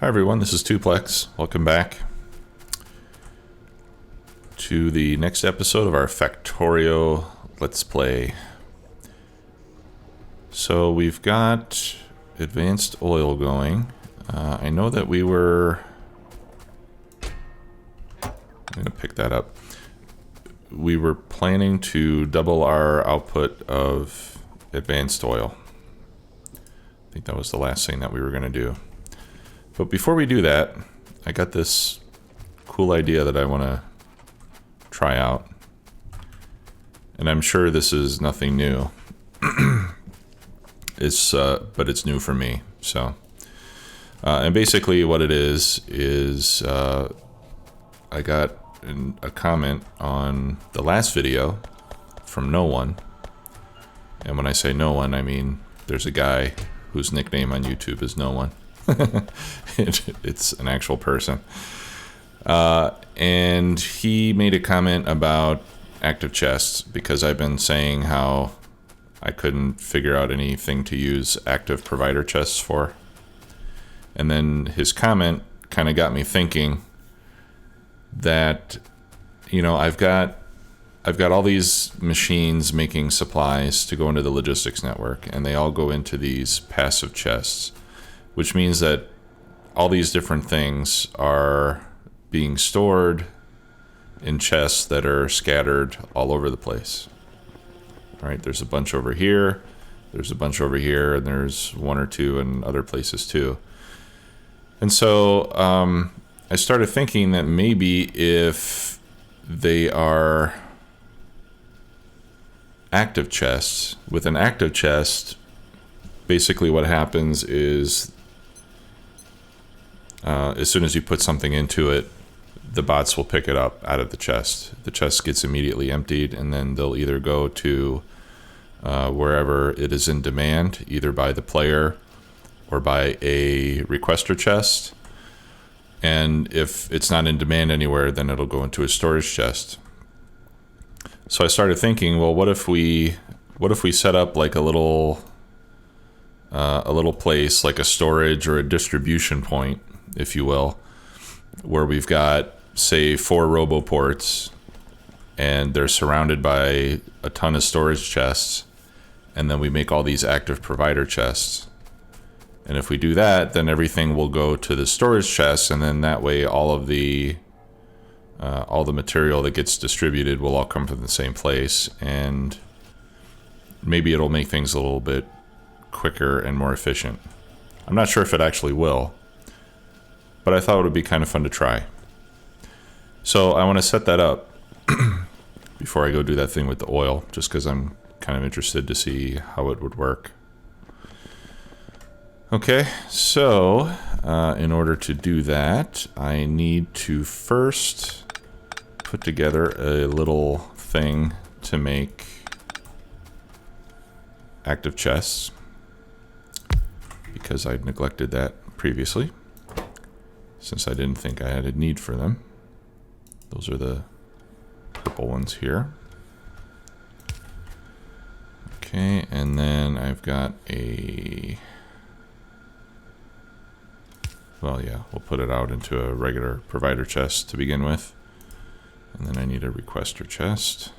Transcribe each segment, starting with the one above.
Hi everyone, this is Tuplex. Welcome back to the next episode of our Factorio Let's Play. So we've got advanced oil going. I know that we were... I'm going to pick that up. We were planning to double our output of advanced oil. I think that was the last thing that we were going to do. But before we do that, I got this cool idea that I want to try out. And I'm sure this is nothing new. But it's new for me. So, and basically what it is I got a comment on the last video from no one. And when I say no one, I mean there's a guy whose nickname on YouTube is no one. It's an actual person. And he made a comment about active chests because I've been saying how I couldn't figure out anything to use active provider chests for. And then his comment kind of got me thinking that, you know, I've got all these machines making supplies to go into the logistics network, and they all go into these passive chests, which means that all these different things are being stored in chests that are scattered all over the place. All right, there's a bunch over here, there's a bunch over here, and there's one or two in other places too. And so I started thinking that maybe if they are active chests, with an active chest, basically what happens is as soon as you put something into it, the bots will pick it up out of the chest. The chest gets immediately emptied, and then they'll either go to wherever it is in demand, either by the player or by a requester chest. And if it's not in demand anywhere, then it'll go into a storage chest. So I started thinking, well, what if we set up like a little place, like a storage or a distribution point, if you will, where we've got, say, 4 roboports, and they're surrounded by a ton of storage chests, and then we make all these active provider chests. And if we do that, then everything will go to the storage chests, and then that way all the material that gets distributed will all come from the same place, and maybe it'll make things a little bit quicker and more efficient. I'm not sure if it actually will, but I thought it would be kind of fun to try. So I want to set that up before I go do that thing with the oil, just because I'm kind of interested to see how it would work. Okay, so in order to do that, I need to first put together a little thing to make active chests, because I'd neglected that previously, since I didn't think I had a need for them. Those are the purple ones here. Okay, and then I've got a... Well, yeah, we'll put it out into a regular provider chest to begin with. And then I need a requester chest.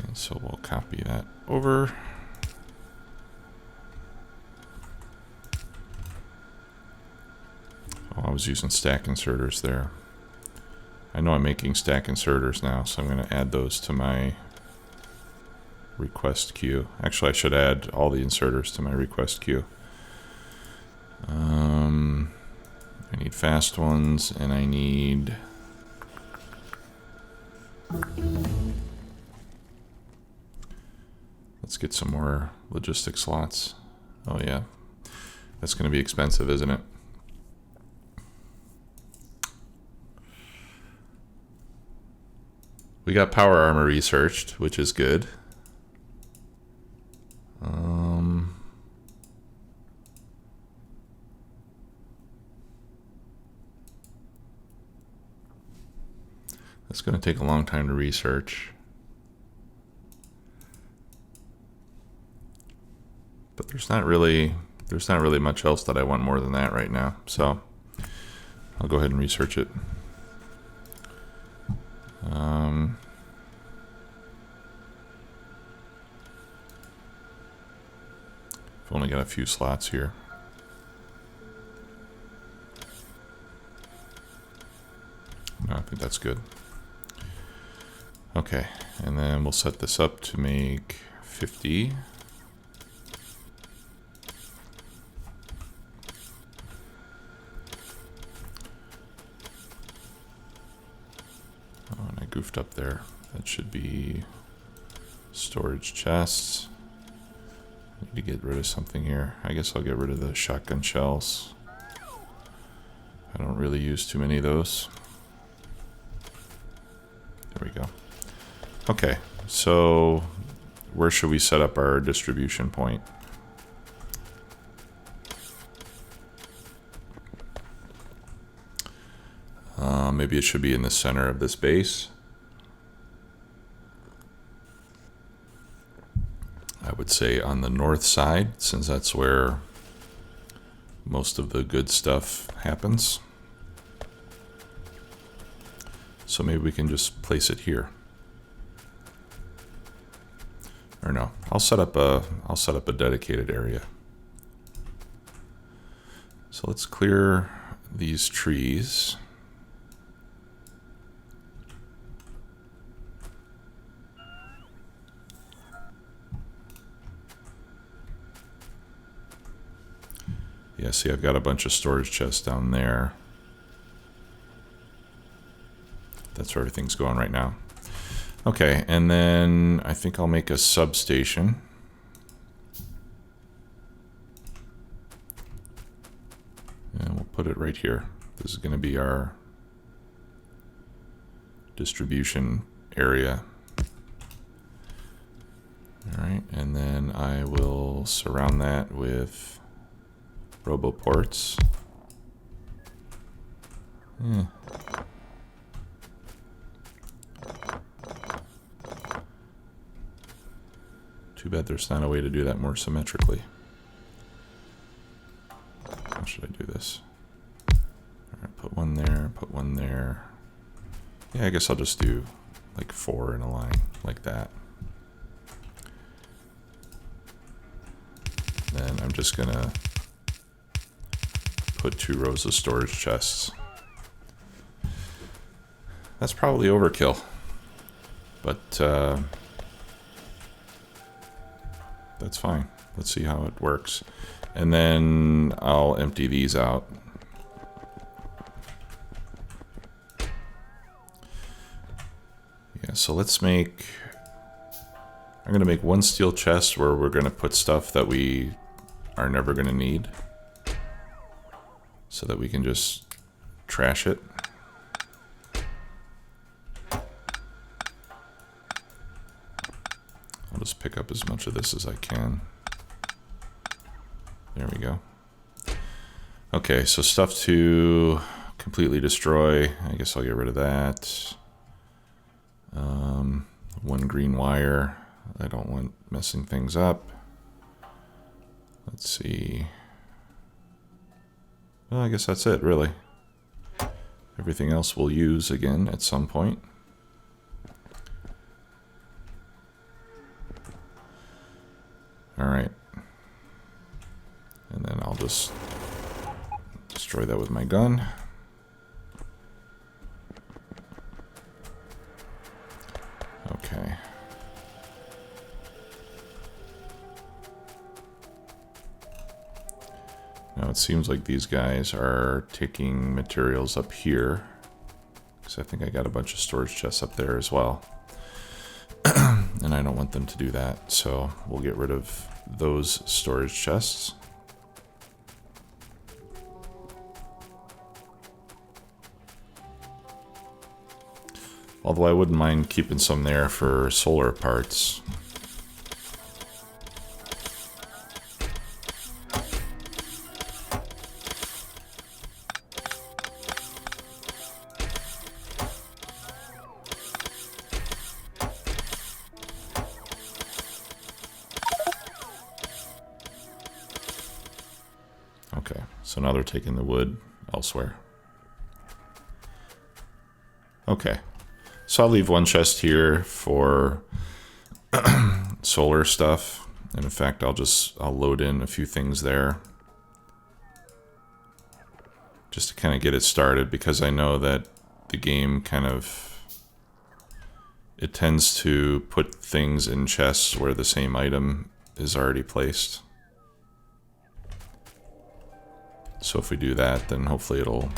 And so we'll copy that over. Oh, I was using stack inserters there. I know I'm making stack inserters now, so I'm going to add those to my request queue. Actually, I should add all the inserters to my request queue. I need fast ones, and I need... Let's get some more logistic slots. Oh yeah, that's going to be expensive, isn't it? We got power armor researched, which is good. That's going to take a long time to research. But there's not really there's not really much else that I want more than that right now. So I'll go ahead and research it. I've only got a few slots here. No, I think that's good. Okay, and then we'll set this up to make 50. Oh, and I goofed up there. That should be storage chests. I need to get rid of something here. I guess I'll get rid of the shotgun shells. I don't really use too many of those. There we go. Okay, so where should we set up our distribution point? Maybe it should be in the center of this base. I would say on the north side, since that's where most of the good stuff happens. So maybe we can just place it here. Or no, I'll set up a dedicated area. So let's clear these trees. Yeah, see, I've got a bunch of storage chests down there. That's where everything's going right now. Okay, and then I think I'll make a substation. And we'll put it right here. This is going to be our distribution area. All right, and then I will surround that with roboports. Yeah. Too bad there's not a way to do that more symmetrically. How should I do this? Alright, put one there, put one there. Yeah, I guess I'll just do like 4 in a line, like that. Then I'm just gonna put 2 rows of storage chests. That's probably overkill, but that's fine. Let's see how it works. And then I'll empty these out. Yeah, so let's make... I'm going to make 1 steel chest where we're going to put stuff that we are never going to need, so that we can just trash it. I'll just pick up as much of this as I can. There we go. Okay, so stuff to completely destroy. I guess I'll get rid of that. 1 green wire. I don't want messing things up. Let's see. Well, I guess that's it, really. Everything else we'll use again at some point. All right. And then I'll just destroy that with my gun. Okay. Now it seems like these guys are taking materials up here, because I think I got a bunch of storage chests up there as well. And I don't want them to do that, so we'll get rid of those storage chests. Although I wouldn't mind keeping some there for solar parts. Okay, so now they're taking the wood elsewhere. Okay, so I'll leave one chest here for solar stuff. And in fact, I'll load in a few things there just to kind of get it started, because I know that the game it tends to put things in chests where the same item is already placed. So if we do that, then hopefully it'll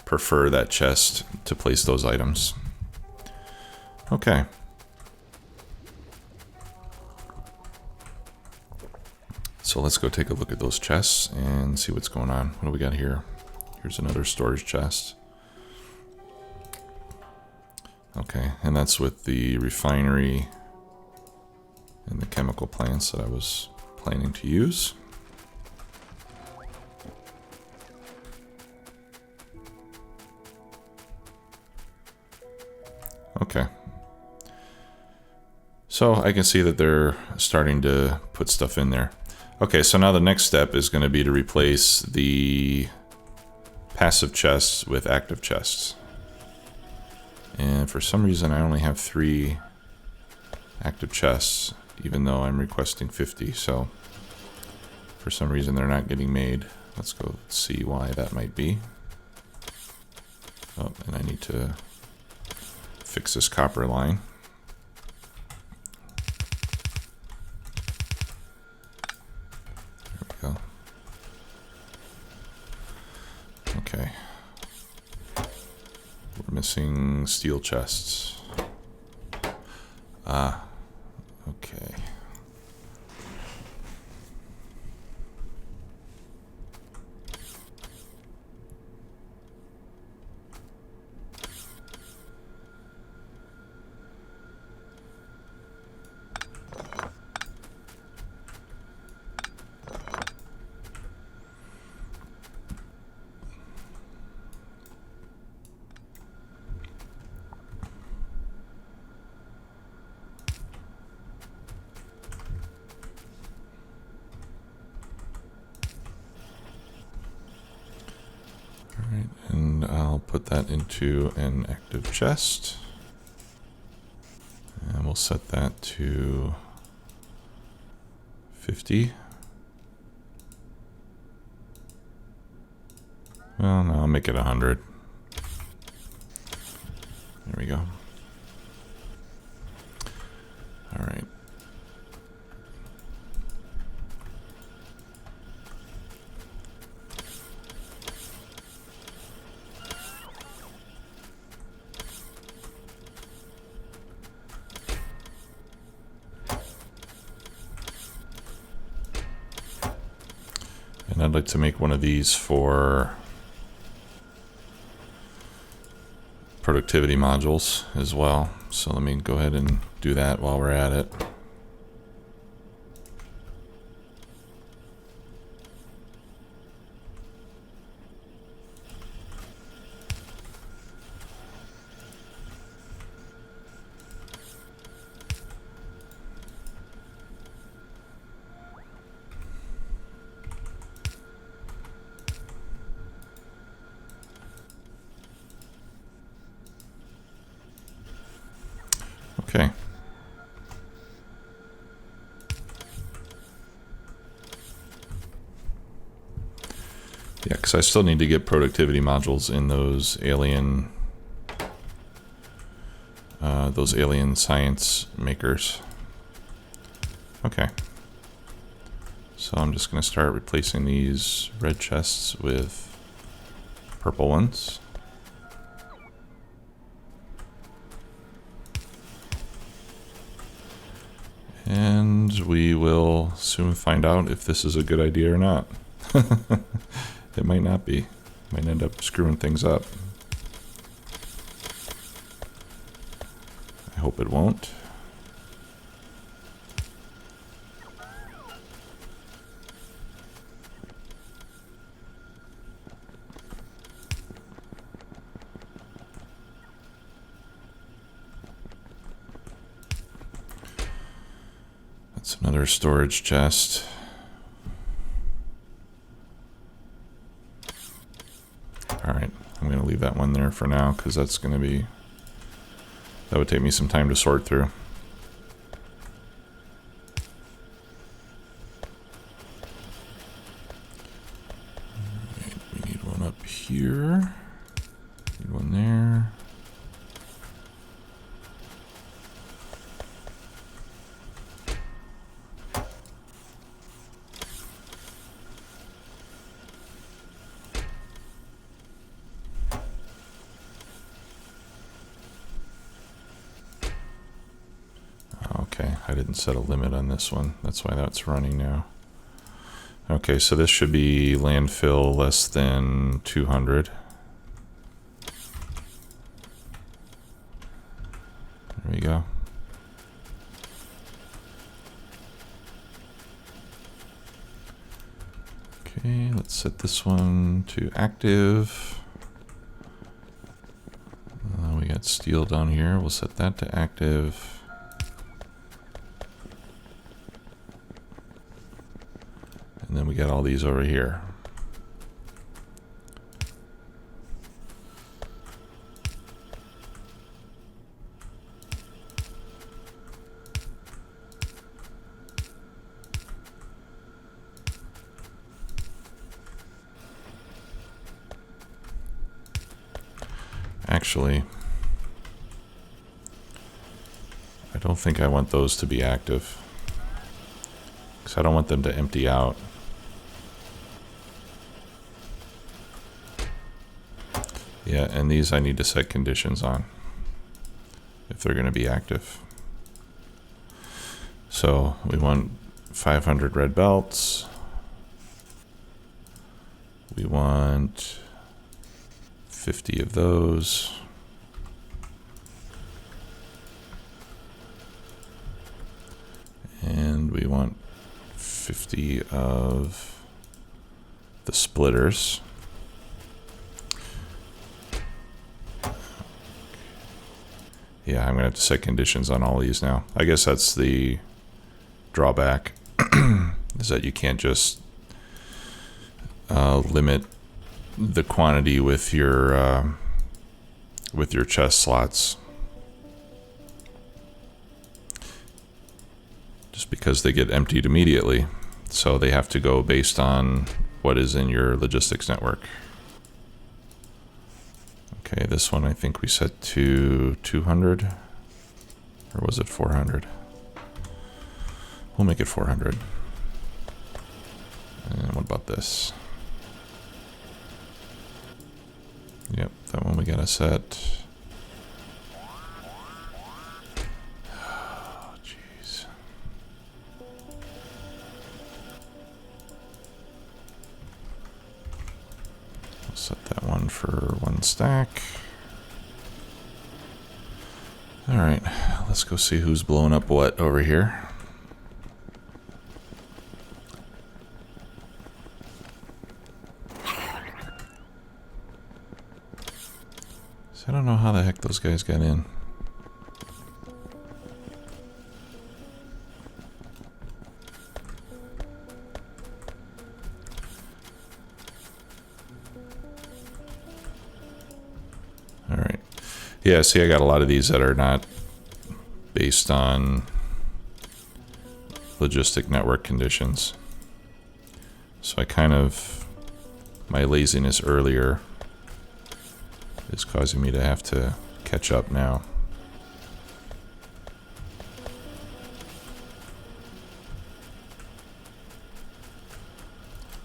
prefer that chest to place those items. Okay. So let's go take a look at those chests and see what's going on. What do we got here? Here's another storage chest. Okay, and that's with the refinery and the chemical plants that I was planning to use. Okay. So I can see that they're starting to put stuff in there. Okay, so now the next step is going to be to replace the passive chests with active chests. And for some reason I only have 3 active chests, even though I'm requesting 50. So for some reason they're not getting made. Let's go see why that might be. Oh, and I need to fix this copper line. There we go. Okay. We're missing steel chests. Ah, okay. Alright, and I'll put that into an active chest. And we'll set that to 50. Well, no, I'll make it 100. There we go. Alright. And I'd like to make one of these for productivity modules as well. So let me go ahead and do that while we're at it. Okay. Yeah, because I still need to get productivity modules in those alien science makers. Okay. So I'm just going to start replacing these red chests with purple ones. And we will soon find out if this is a good idea or not. It might not be. Might end up screwing things up. I hope it won't. That's another storage chest. I'm going to leave that one there for now because that's going to be, that would take me some time to sort through. Right, we need one up here. Need one there. Okay, I didn't set a limit on this one. That's why that's running now. Okay, so this should be landfill less than 200. There we go. Okay, let's set this one to active. We got steel down here. We'll set that to active. And then we got all these over here. Actually, I don't think I want those to be active, because I don't want them to empty out. Yeah, and these I need to set conditions on if they're going to be active. So we want 500 red belts. We want 50 of those. And we want 50 of the splitters. Yeah, I'm going to have to set conditions on all these now. I guess that's the drawback, is that you can't just limit the quantity with your chest slots. Just because they get emptied immediately. So they have to go based on what is in your logistics network. Okay, this one I think we set to 200, or was it 400? We'll make it 400. And what about this? Yep, that one we gotta set. Oh, jeez. We'll set that one for 1 stack. Alright, let's go see who's blowing up what over here. So I don't know how the heck those guys got in. Alright. Yeah, see, I got a lot of these that are not based on logistic network conditions. So I kind of, my laziness earlier is causing me to have to catch up now.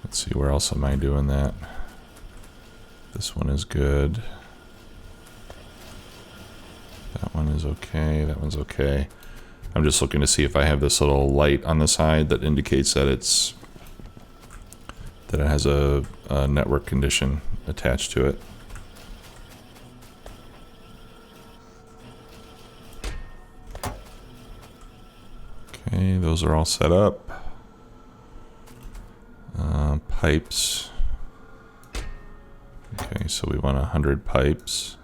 Let's see, where else am I doing that? This one is good. That one is okay. That one's okay. I'm just looking to see if I have this little light on the side that indicates that it has a network condition attached to it. Okay, those are all set up. Pipes. Okay, so we want 100 pipes.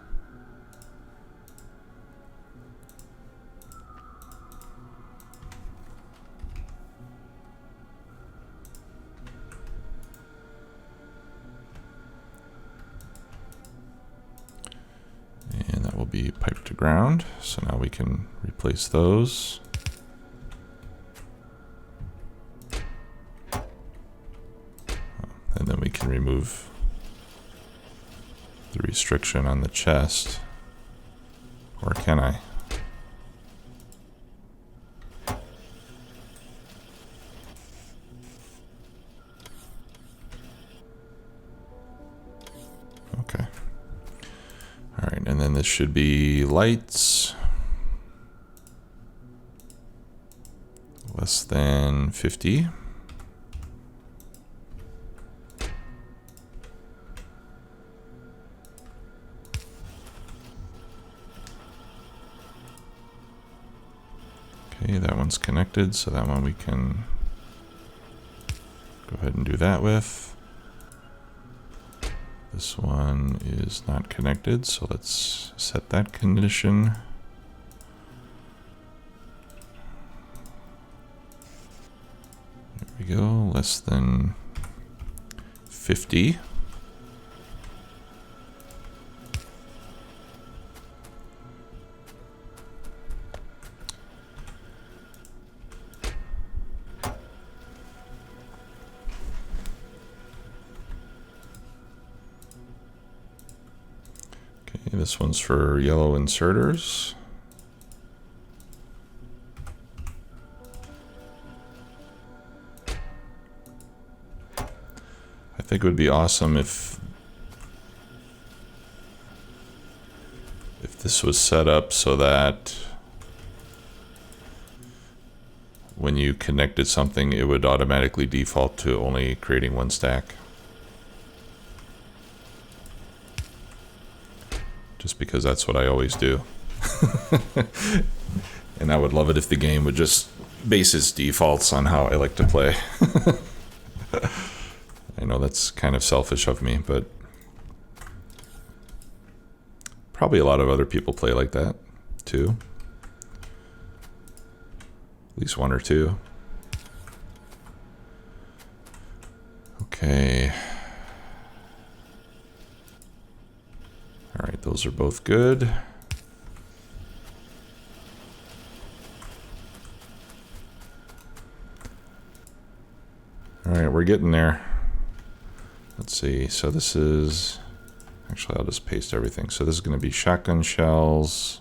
be pipe to ground. So now we can replace those. And then we can remove the restriction on the chest. Or can I? Okay. All right, and then this should be lights. Less than 50. Okay, that one's connected, so that one we can go ahead and do that with. This one is not connected, so let's set that condition. There we go, less than 50. Okay, this one's for yellow inserters. I think it would be awesome if this was set up so that when you connected something, it would automatically default to only creating one stack. Just because that's what I always do. And I would love it if the game would just base its defaults on how I like to play. I know that's kind of selfish of me, but probably a lot of other people play like that too. At least one or two. Okay. All right, those are both good. All right, we're getting there. Let's see, so this is, actually I'll just paste everything. So this is gonna be shotgun shells,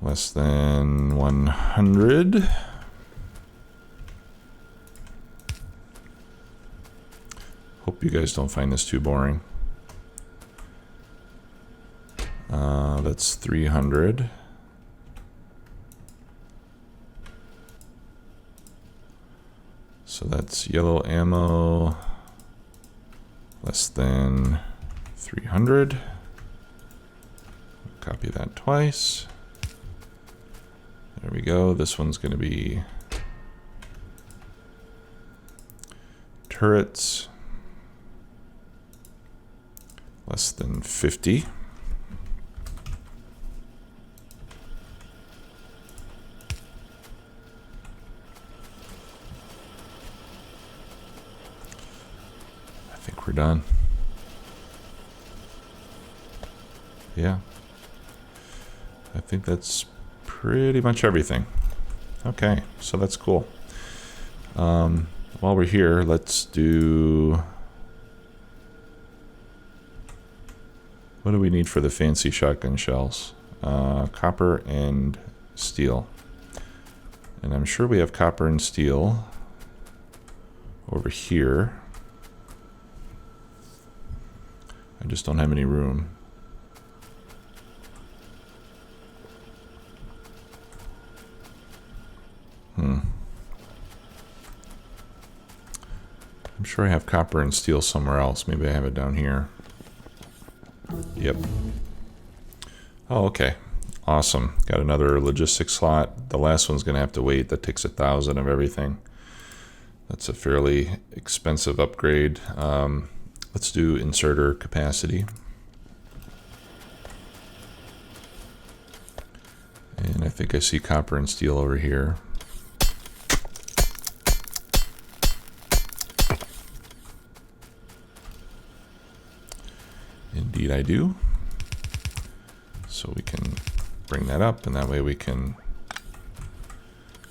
less than 100. Hope you guys don't find this too boring. That's 300. So that's yellow ammo, less than 300. Copy that twice. There we go. This one's going to be turrets, less than 50. We're done. Yeah. I think that's pretty much everything. Okay, so that's cool. While we're here, let's do... What do we need for the fancy shotgun shells? Copper and steel. And I'm sure we have copper and steel over here. I just don't have any room. I'm sure I have copper and steel somewhere else. Maybe I have it down here. Yep. Oh, okay. Awesome. Got another logistics slot. The last one's going to have to wait. That takes 1,000 of everything. That's a fairly expensive upgrade. Let's do inserter capacity. And I think I see copper and steel over here. Indeed I do. So we can bring that up, and that way we can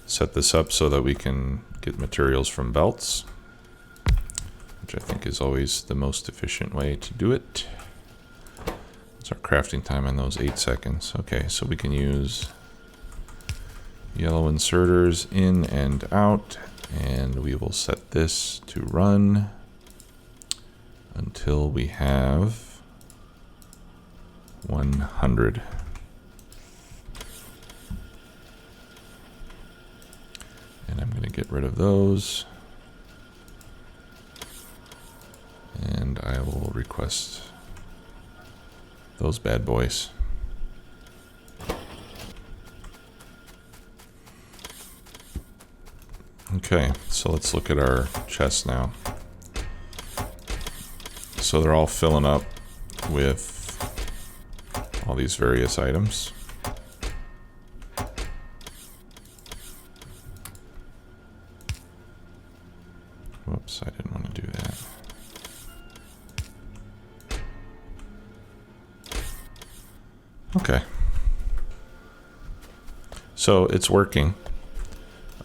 set this up so that we can get materials from belts, which I think is always the most efficient way to do it. It's our crafting time on those 8 seconds. Okay, so we can use yellow inserters in and out, and we will set this to run until we have 100. And I'm going to get rid of those. And I will request those bad boys. Okay, so let's look at our chests now. So they're all filling up with all these various items. Whoops, I didn't want to do that. Okay. So it's working.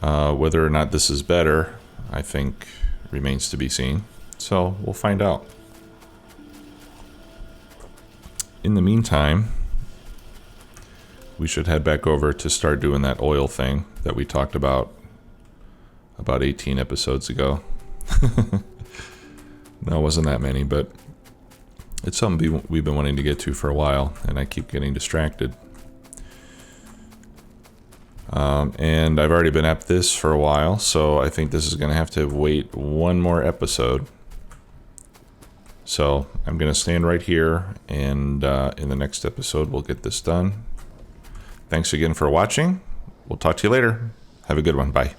Whether or not this is better, I think remains to be seen. So we'll find out. In the meantime, we should head back over to start doing that oil thing that we talked about 18 episodes ago. No, it wasn't that many, but it's something we've been wanting to get to for a while, and I keep getting distracted. And I've already been at this for a while, so I think this is going to have to wait one more episode. So I'm going to stand right here, and in the next episode we'll get this done. Thanks again for watching. We'll talk to you later. Have a good one. Bye.